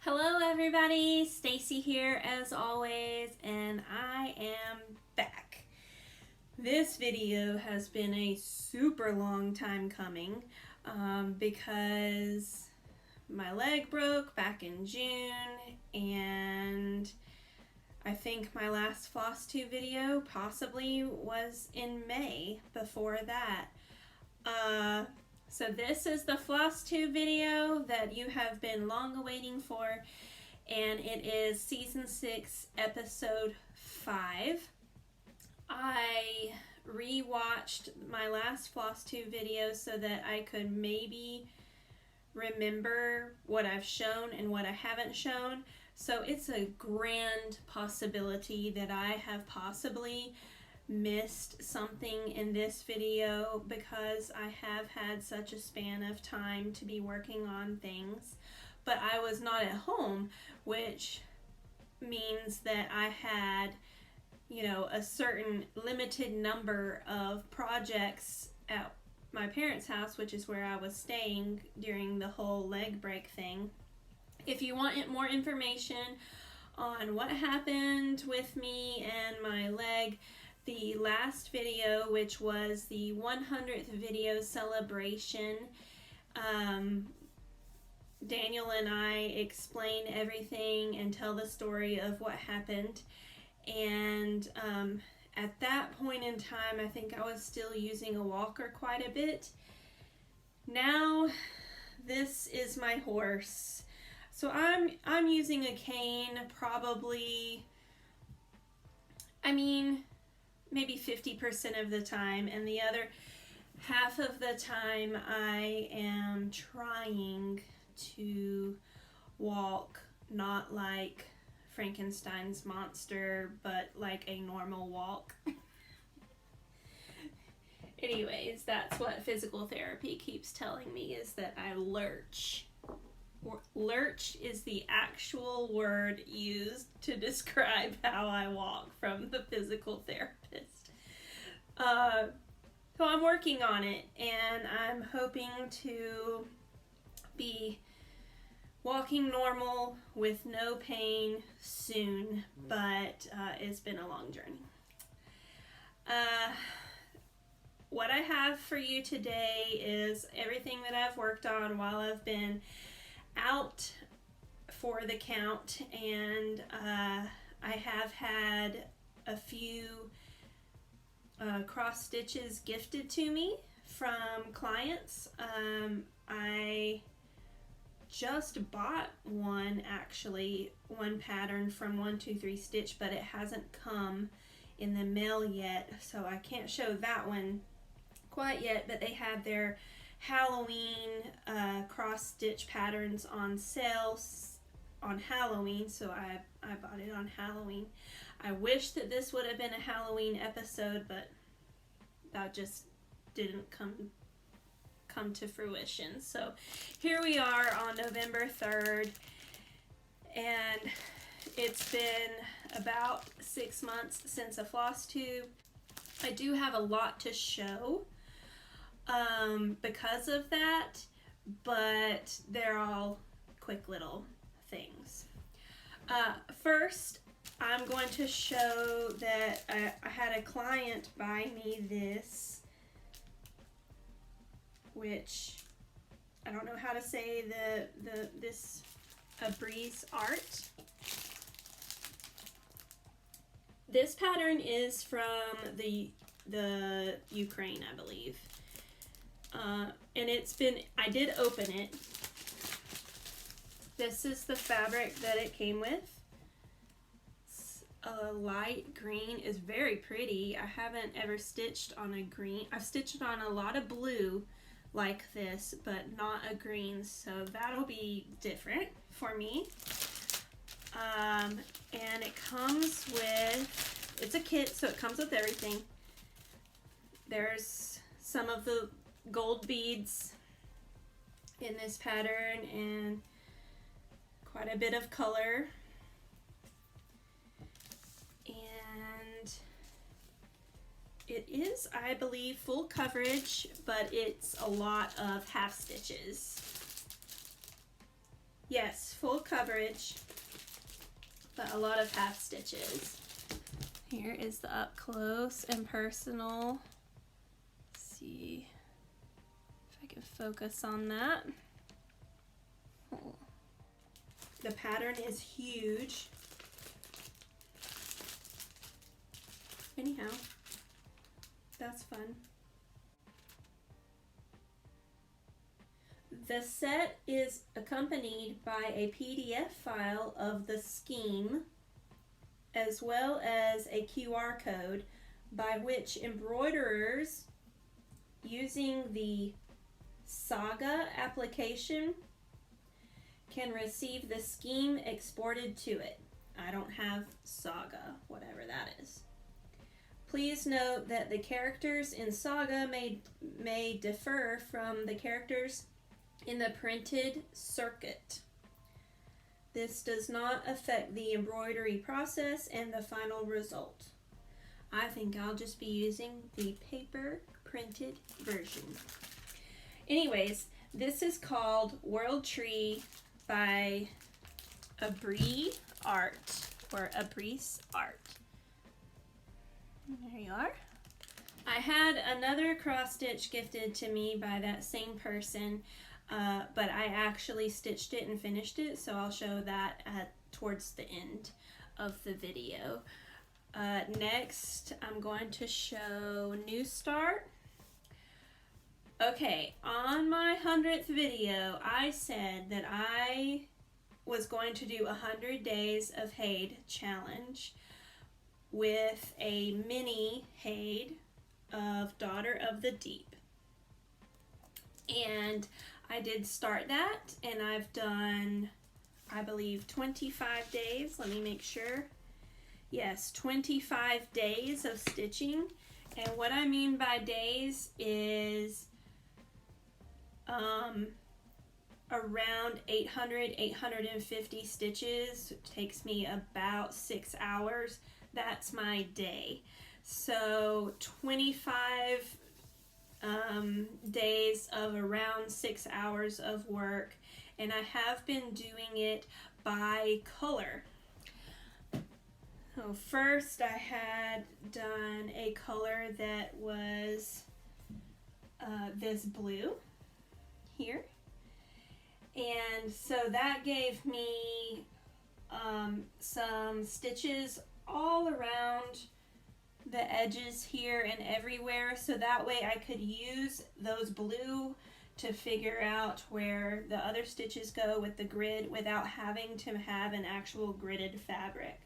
Hello everybody, Stacy here as always, and I am back. This video has been a super long time coming because my leg broke back in June, and I think my last FlossTube video possibly was in May before that. So this is the FlossTube video that you have been long awaiting for, and it is season 6 episode 5. I rewatched my last FlossTube video so that I could maybe remember what I've shown and what I haven't shown. So it's a grand possibility that I have possibly missed something in this video because I have had such a span of time to be working on things, but I was not at home, which means that I had, a certain limited number of projects at my parents' house, which is where I was staying during the whole leg break thing. If you want more information on what happened with me and my leg, the last video, which was the 100th video celebration, Daniel and I explain everything and tell the story of what happened. And at that point in time, I think I was still using a walker quite a bit. Now, this is my horse. So I'm using a cane probably, maybe 50% of the time, and the other half of the time I am trying to walk not like Frankenstein's monster, but like a normal walk. Anyways, that's what physical therapy keeps telling me, is that I lurch. Lurch is the actual word used to describe how I walk from the physical therapist. So I'm working on it, and I'm hoping to be walking normal with no pain soon, but it's been a long journey. What I have for you today is everything that I've worked on while I've been out for the count, and I have had a few cross stitches gifted to me from clients. I just bought one pattern from 123 Stitch, but it hasn't come in the mail yet, so I can't show that one quite yet, but they had their Halloween cross stitch patterns on sale on Halloween, so I bought it on Halloween. I wish that this would have been a Halloween episode, but that just didn't come to fruition. So here we are on November 3rd, and it's been about 6 months since a FlossTube. I do have a lot to show because of that, but they're all quick little things. First, I'm going to show that I had a client buy me this, which I don't know how to say this breeze art. This pattern is from the Ukraine, I believe. And I did open it. This is the fabric that it came with. It's a light green. It's very pretty. I haven't ever stitched on a green. I've stitched on a lot of blue like this, but not a green, so that'll be different for me. And it comes with, it's a kit, so it comes with everything. There's some of the gold beads in this pattern and quite a bit of color, and it is, I believe, full coverage, but it's a lot of half stitches. Yes, full coverage, but a lot of half stitches. Here is the up close and personal. Let's see if I can focus on that. Oh. The pattern is huge. Anyhow, that's fun. The set is accompanied by a PDF file of the scheme, as well as a QR code by which embroiderers using the Saga application can receive the scheme exported to it. I don't have Saga, whatever that is. Please note that the characters in Saga may differ from the characters in the printed circuit. This does not affect the embroidery process and the final result. I think I'll just be using the paper printed version. Anyways, this is called World Tree by Abri Art, or Abrice Art. There you are. I had another cross stitch gifted to me by that same person, but I actually stitched it and finished it, so I'll show that towards the end of the video. Next, I'm going to show New Start. Okay, on my 100th video, I said that I was going to do 100 days of Handmade challenge with a mini Handmade of Daughter of the Deep. And I did start that, and I've done, I believe, 25 days. Let me make sure. Yes, 25 days of stitching. And what I mean by days is around 850 stitches. It takes me about 6 hours. That's my day. So 25 days of around 6 hours of work, and I have been doing it by color. So first I had done a color that was this blue here, and so that gave me some stitches all around the edges here and everywhere, so that way I could use those blue to figure out where the other stitches go with the grid without having to have an actual gridded fabric.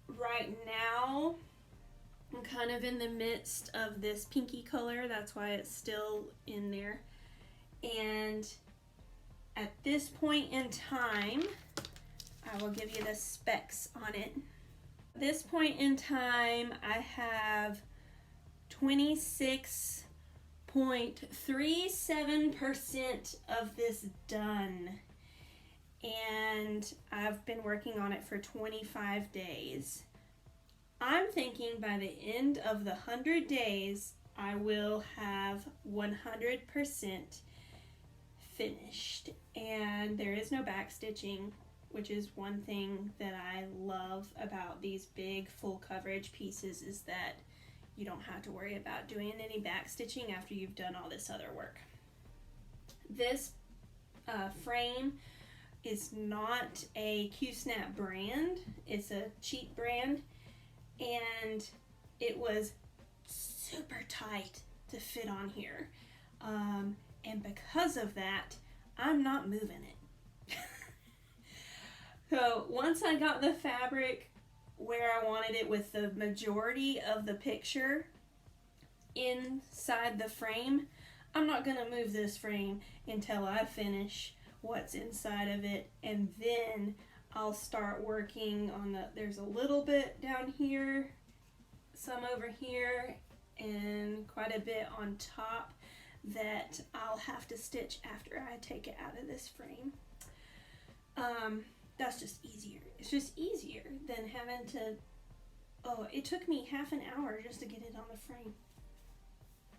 Right now I'm kind of in the midst of this pinky color, that's why it's still in there, and at this point in time I will give you the specs on it. At this point in time, I have 26.37% of this done, and I've been working on it for 25 days. I'm thinking by the end of the 100 days, I will have 100% finished, and there is no back stitching, which is one thing that I love about these big full coverage pieces, is that you don't have to worry about doing any back stitching after you've done all this other work. This frame is not a Q-Snap brand, it's a cheap brand, and it was super tight to fit on here, and because of that, I'm not moving it. So once I got the fabric where I wanted it with the majority of the picture inside the frame, I'm not going to move this frame until I finish what's inside of it, and then I'll start working on there's a little bit down here, some over here, and quite a bit on top that I'll have to stitch after I take it out of this frame. That's just easier. It's just easier than having to, oh, it took me half an hour just to get it on the frame.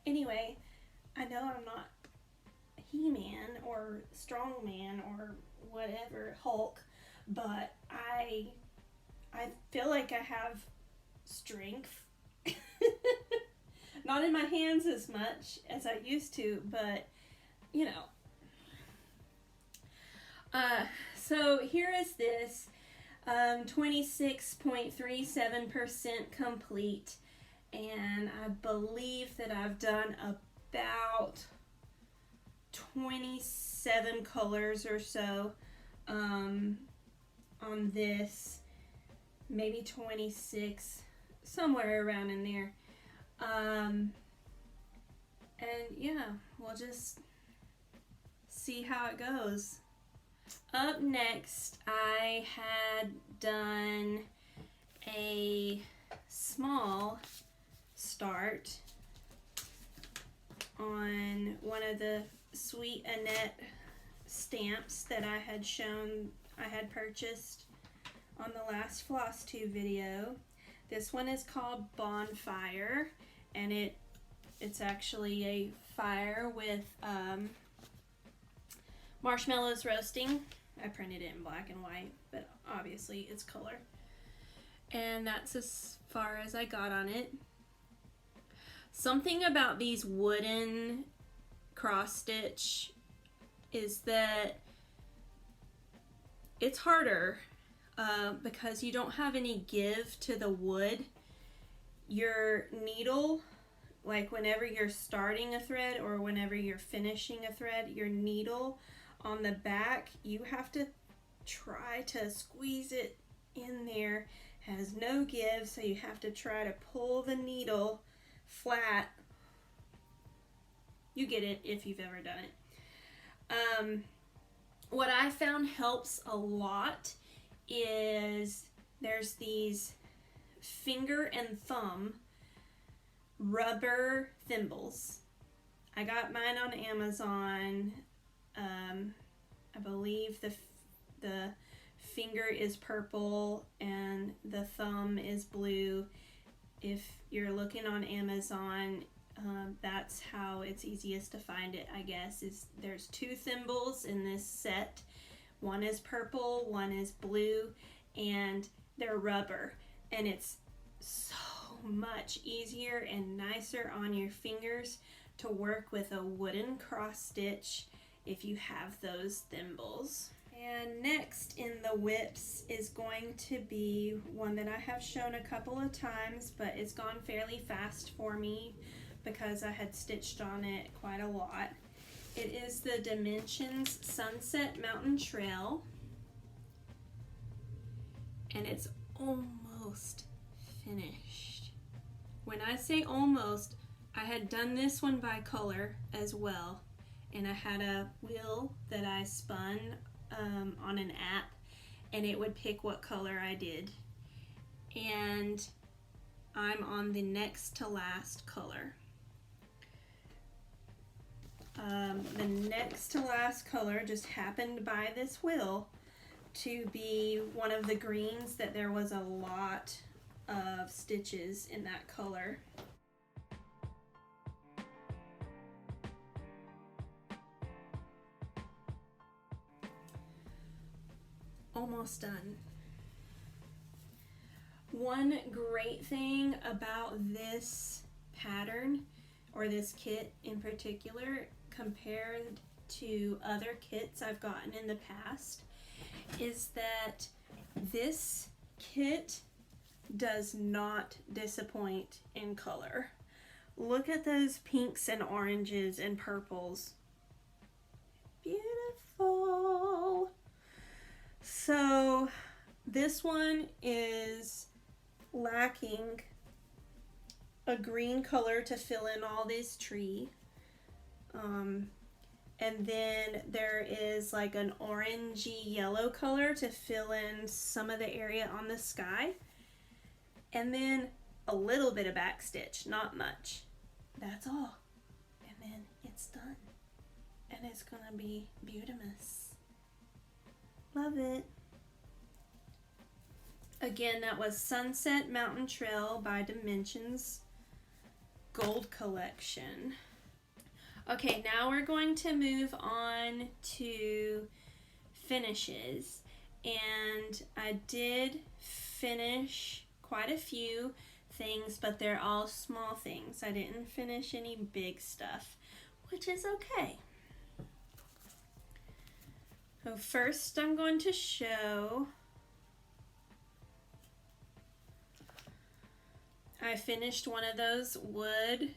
Anyway, I know I'm not He-Man or Strongman or whatever, Hulk, but I feel like I have strength. Not in my hands as much as I used to, but you know. So here is this 26.37% complete, and I believe that I've done about 27 colors or so on this, maybe 26, somewhere around in there. And yeah, we'll just see how it goes. Up next, I had done a small start on one of the Sweet Annette stamps that I had shown I had purchased on the last FlossTube video. This one is called Bonfire, and it's actually a fire with marshmallows roasting. I printed it in black and white, but obviously it's color. And that's as far as I got on it. Something about these wooden cross stitch is that it's harder because you don't have any give to the wood. Your needle, like whenever you're starting a thread or whenever you're finishing a thread, your needle on the back, you have to try to squeeze it in there. Has no give, so you have to try to pull the needle flat. You get it if you've ever done it. What I found helps a lot is there's these finger and thumb rubber thimbles. I got mine on Amazon. I believe the finger is purple and the thumb is blue. If you're looking on Amazon, that's how it's easiest to find it, I guess. Is there's 2 thimbles in this set. One is purple, one is blue, and they're rubber. And it's so much easier and nicer on your fingers to work with a wooden cross stitch if you have those thimbles. And next in the whips is going to be one that I have shown a couple of times, but it's gone fairly fast for me because I had stitched on it quite a lot. It is the Dimensions Sunset Mountain Trail, and it's almost finished. When I say almost, I had done this one by color as well, and I had a wheel that I spun on an app, and it would pick what color I did. And I'm on the next to last color. The next to last color just happened by this wheel to be one of the greens that there was a lot of stitches in that color. Almost done. One great thing about this pattern, or this kit in particular, compared to other kits I've gotten in the past, is that this kit does not disappoint in color. Look at those pinks and oranges and purples. Beautiful. So this one is lacking a green color to fill in all this tree. And then there is like an orangey yellow color to fill in some of the area on the sky. And then a little bit of back stitch, not much. That's all. And then it's done. And it's gonna be beautimous. Love it. Again, that was Sunset Mountain Trail by Dimensions Gold Collection. Okay, now we're going to move on to finishes. And I did finish quite a few things, but they're all small things. I didn't finish any big stuff, which is okay. So first I'm going to show I finished one of those wood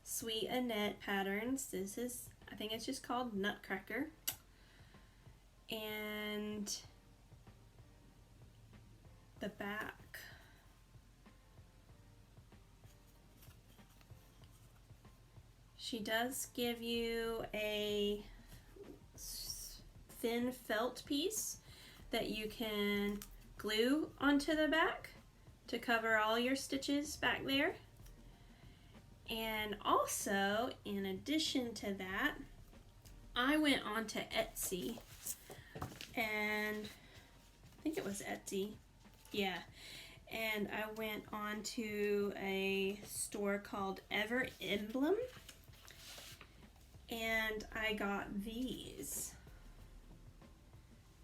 Sweet Annette patterns. This is, I think it's just called Nutcracker. And the back. She does give you a thin felt piece that you can glue onto the back to cover all your stitches back there. And also, in addition to that, I went on to Etsy, and I think it was Etsy, yeah, and I went on to a store called Ever Emblem, and I got these.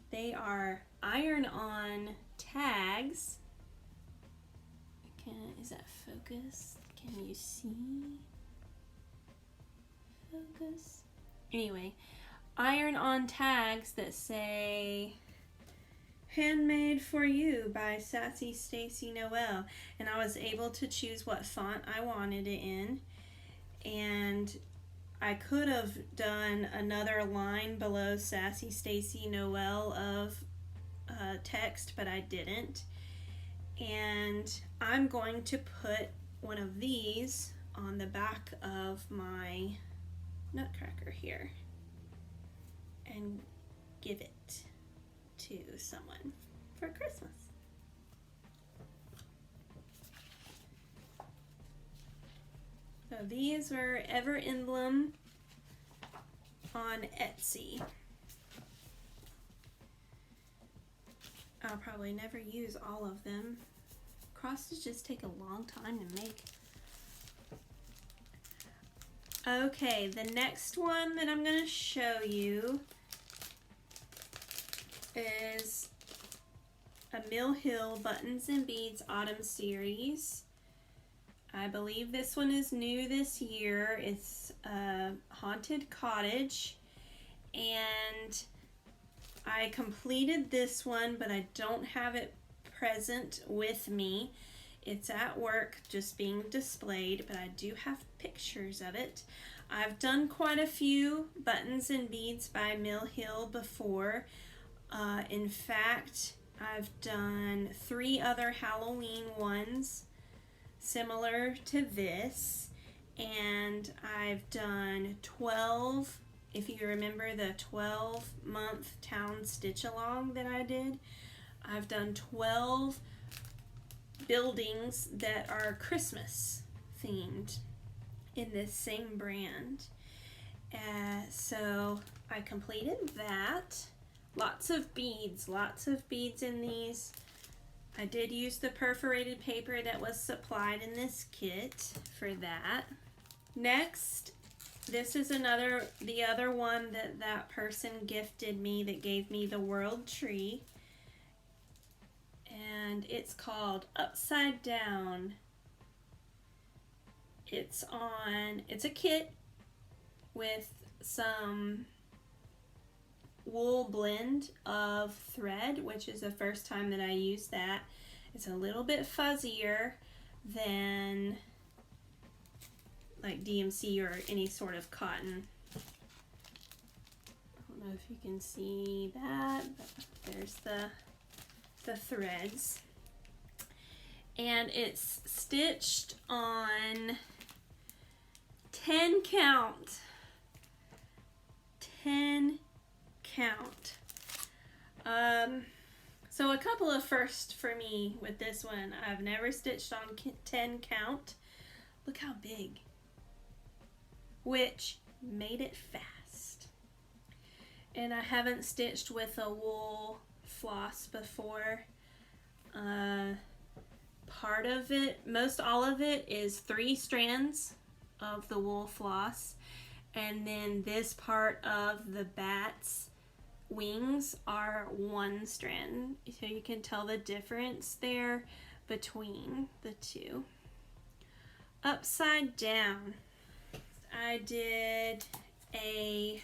They are iron-on tags. Is that focused? Can you see? Focus. Anyway, iron-on tags that say "Handmade for You" by Sassy Staci Noelle, and I was able to choose what font I wanted it in, and I could have done another line below Sassy Staci Noelle of text, but I didn't. And I'm going to put one of these on the back of my Nutcracker here and give it to someone for Christmas. So these were Ever Emblem on Etsy. I'll probably never use all of them. Cross stitches take a long time to make. Okay, the next one that I'm going to show you is a Mill Hill Buttons and Beads Autumn Series. I believe this one is new this year. It's a Haunted Cottage, and I completed this one, but I don't have it present with me. It's at work just being displayed, but I do have pictures of it. I've done quite a few buttons and beads by Mill Hill before. In fact, I've done 3 other Halloween ones similar to this, and I've done 12, if you remember the 12-month town stitch along that I did. I've done 12 buildings that are Christmas themed in this same brand. So I completed that. Lots of beads in these. I did use the perforated paper that was supplied in this kit for that. Next, this is the other one that person gifted me that gave me the world tree. And it's called Upside Down. It's a kit with some wool blend of thread, which is the first time that I used that. It's a little bit fuzzier than like DMC or any sort of cotton. I don't know if you can see that, but there's the threads. And it's stitched on 10 count. 10 count. So a couple of firsts for me with this one. I've never stitched on 10 count. Look how big. Which made it fast. And I haven't stitched with a wool floss before. Part of it, most all of it is 3 strands of the wool floss, and then this part of the bat's wings are one strand. So you can tell the difference there between the two. Upside down, I did a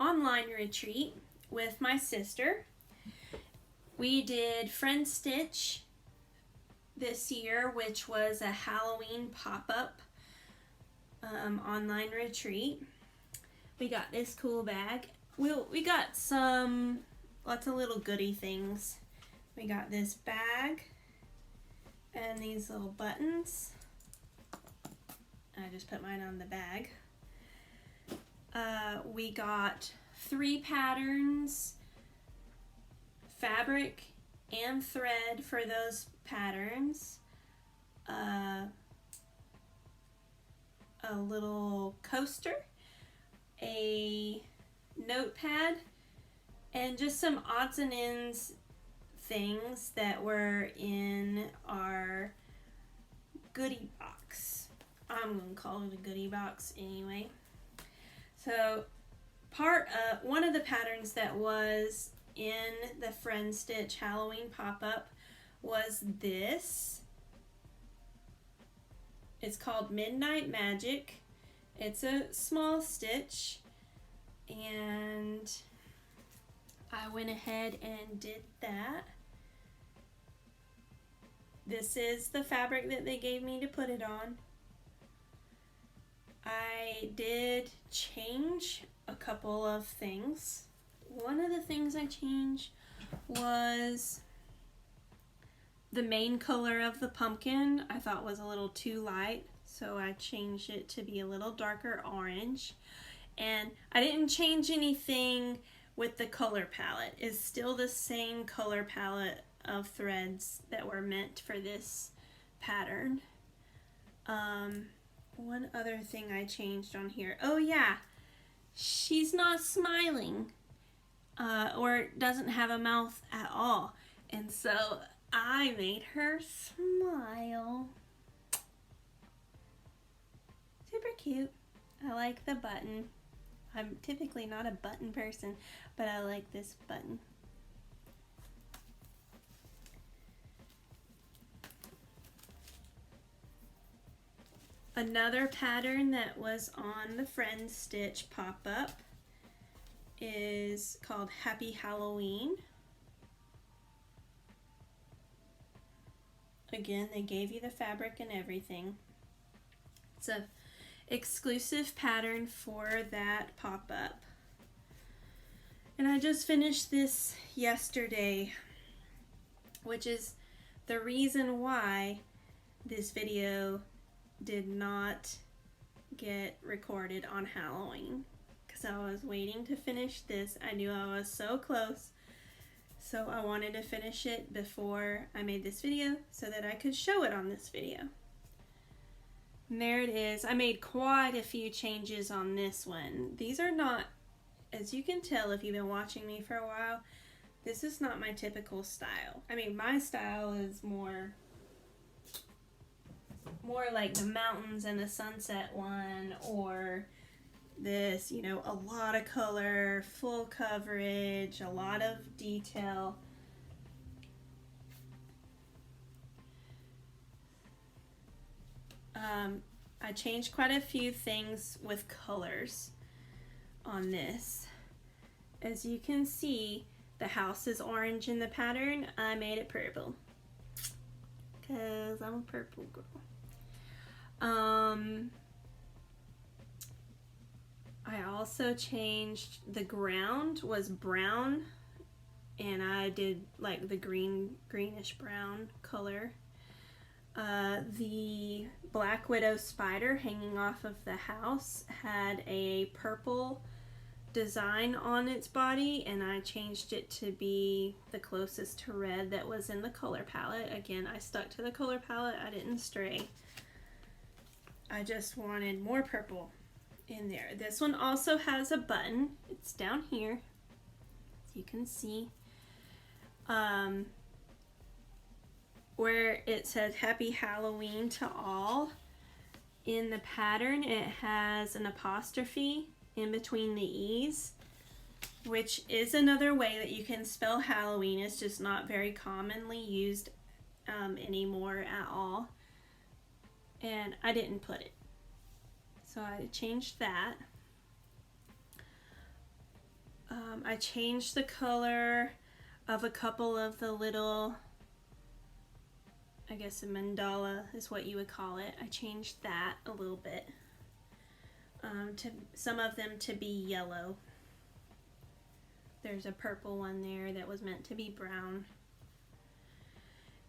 online retreat with my sister. We did Friend Stitch this year, which was a Halloween pop-up online retreat. We got this cool bag. We got lots of little goodie things. We got this bag and these little buttons. I just put mine on the bag. We got 3 patterns, fabric and thread for those patterns, a little coaster, a notepad, and just some odds and ends things that were in our goodie box. I'm going to call it a goodie box anyway. So one of the patterns that was in the Friend Stitch Halloween pop-up was this. It's called Midnight Magic. It's a small stitch, and I went ahead and did that. This is the fabric that they gave me to put it on. I did change a couple of things. One of the things I changed was the main color of the pumpkin. I thought was a little too light, so I changed it to be a little darker orange. And I didn't change anything with the color palette. It's still the same color palette of threads that were meant for this pattern. One other thing I changed on here. Oh yeah, she's not smiling, or doesn't have a mouth at all. And so I made her smile. Super cute. I like the button. I'm typically not a button person, but I like this button. Another pattern that was on the Friend Stitch pop-up is called Happy Halloween. Again, they gave you the fabric and everything. It's a exclusive pattern for that pop-up. And I just finished this yesterday, which is the reason why this video did not get recorded on Halloween, because I was waiting to finish this. I knew I was so close, so I wanted to finish it before I made this video so that I could show it on this video. And there it is. I made quite a few changes on this one. These are not, as you can tell if you've been watching me for a while, this is not my typical style. I mean, my style is more like the mountains and the sunset one, or this, you know, a lot of color, full coverage, a lot of detail. I changed quite a few things with colors on this. As you can see, the house is orange in the pattern. I made it purple because I'm a purple girl. I also changed, the ground was brown, and I did like the greenish brown color. The Black Widow spider hanging off of the house had a purple design on its body, and I changed it to be the closest to red that was in the color palette. Again, I stuck to the color palette. I didn't stray. I just wanted more purple in there. This one also has a button. It's down here, as you can see, where it says Happy Halloween to all. in the pattern it has an apostrophe in between the E's, which is another way that you can spell Halloween. It's just not very commonly used anymore at all. And I didn't put it. So I changed that. I changed the color of a couple of the little, I guess a mandala is what you would call it. I changed that a little bit. To some of them to be yellow. There's a purple one there that was meant to be brown.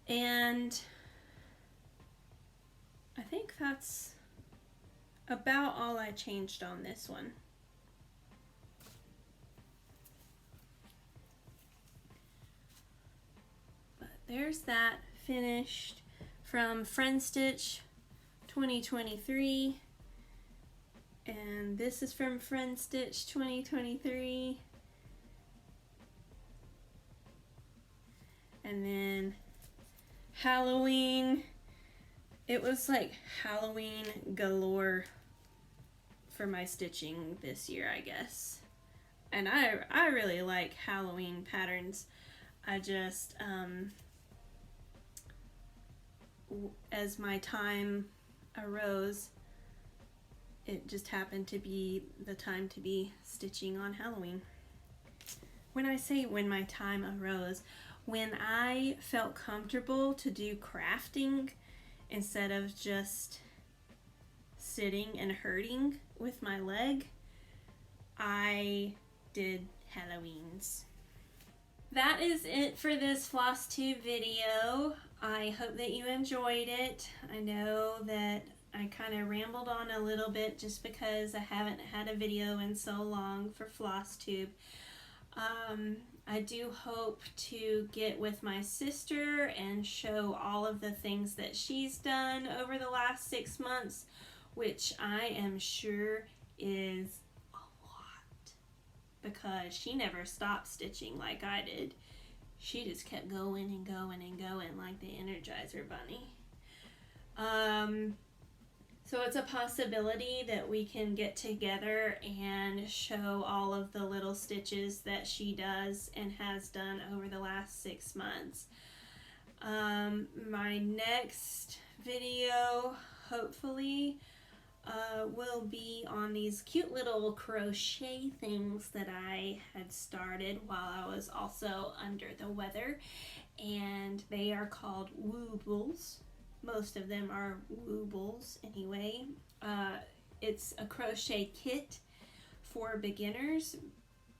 And I think that's about all I changed on this one. But there's that finished from Friend Stitch 2023. And this is from Friend Stitch 2023. And then Halloween. It was like Halloween galore for my stitching this year, I guess. And I really like Halloween patterns. I just, as my time arose, it just happened to be the time to be stitching on Halloween. When I say when my time arose, when I felt comfortable to do crafting instead of just sitting and hurting with my leg, I did Halloweens. That is it for this FlossTube video. I hope that you enjoyed it. I know that I kind of rambled on a little bit just because I haven't had a video in so long for FlossTube. I do hope to get with my sister and show all of the things that she's done over the last 6 months, which I am sure is a lot because she never stopped stitching like I did. She just kept going and going and going like the Energizer Bunny. So it's a possibility that we can get together and show all of the little stitches that she does and has done over the last 6 months. My next video, hopefully, will be on these cute little crochet things that I had started while I was also under the weather. And they are called woobles. Most of them are woobles anyway. It's a crochet kit for beginners.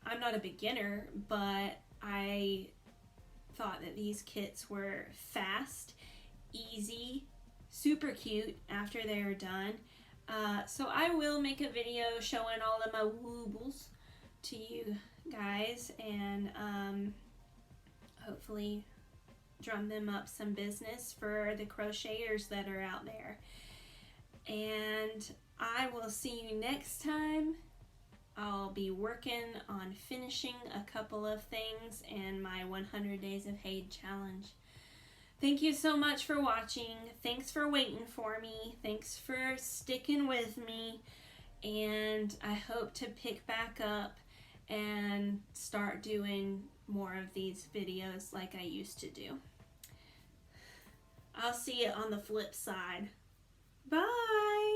I'm not a beginner, but I thought that these kits were fast, easy, super cute after they're done. So I will make a video showing all of my woobles to you guys and hopefully drum them up some business for the crocheters that are out there. And I will see you next time. I'll be working on finishing a couple of things in my 100 Days of Hade challenge. Thank you so much for watching. Thanks for waiting for me. Thanks for sticking with me. And I hope to pick back up and start doing more of these videos like I used to do. I'll see you on the flip side. Bye!